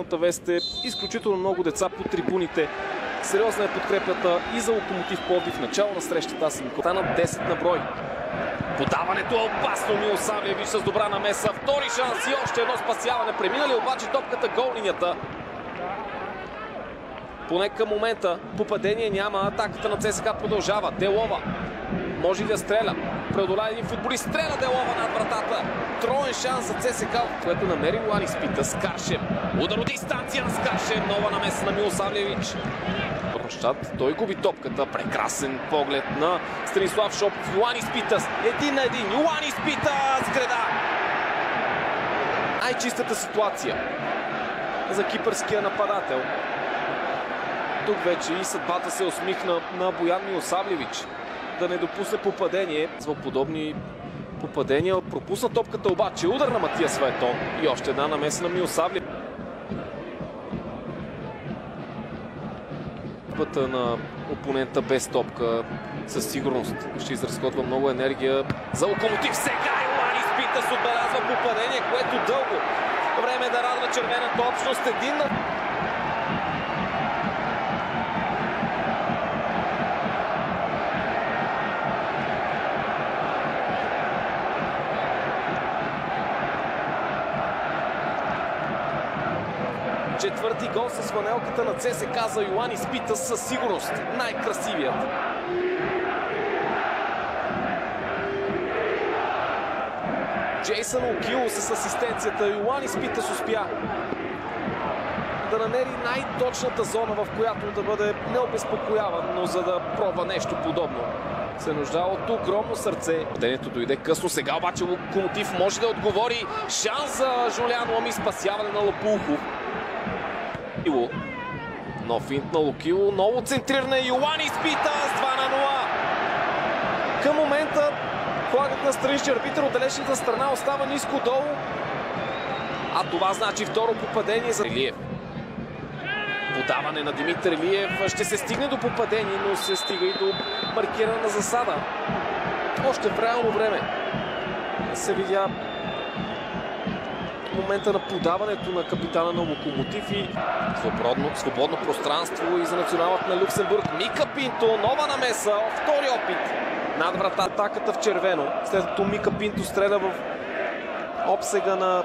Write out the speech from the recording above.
Вест е изключително много деца по трибуните. Сериозна е подкрепята и за Локомотив Пловдив. Начало на срещата стана 10 на брой. Подаването е опасно. Милосавлевич с добра намеса. Втори шанс и още едно спасяване. Преминали обаче топката гол линията. Поне към момента попадение няма. Атаката на ЦСКА продължава. Делова може ли да стреля? Преодоля един футболист. Стреля Делова над вратата. Троен шанс за ЦСКА, което намери Йоани Спита. Скаршем. Удар от дистанция на Скаршем. Нова намеса на Милосавлевич. Той губи топката. Прекрасен поглед на Станислав Шопов. Йоани Спитас. 1 на 1. Йоани Спитас. Греда. Най-чистата ситуация за кипърския нападател. Тук вече и съдбата се усмихна на Боян Милосавлевич да не допусне попадение. За подобни попадения пропусна топката обаче. Удар на Матия Светон и още една намеса на Милосавлевич. Пътя на опонента без топка със сигурност ще изразходва много енергия за Локомотив. Сега Йоани Спитас отбелязва попадение, което дълго време да радва червената общност. Един на... Четвърти гол с фланелката на ЦСКА за Йоани Спитас със сигурност най-красивият. Джейсън Окило с асистенцията. Йоани Спитас успя да намери най-точната зона, в която да бъде необезпокояван, но за да пробва нещо подобно се нуждае от огромно сърце. Падението дойде късно, сега обаче Локомотив може да отговори. Шанс за Жулян Лами, спасяване на Лопулхов. Нов финт на Локило, ново центриране. Йоани Спитас 2 на 0. Към момента флагът на страничния арбитър от далечната страна остава ниско долу. А това значи второ попадение за Илиев. Подаване на Димитър Илиев. Ще се стигне до попадение, но се стига и до маркиране на засада. Още в реално време се видя момента на подаването на капитана на Локомотив и свободно пространство и за националът на Люксембург. Мика Пинто, нова намеса, втори опит над врата. Атаката в червено, след като Мика Пинто стреля в обсега на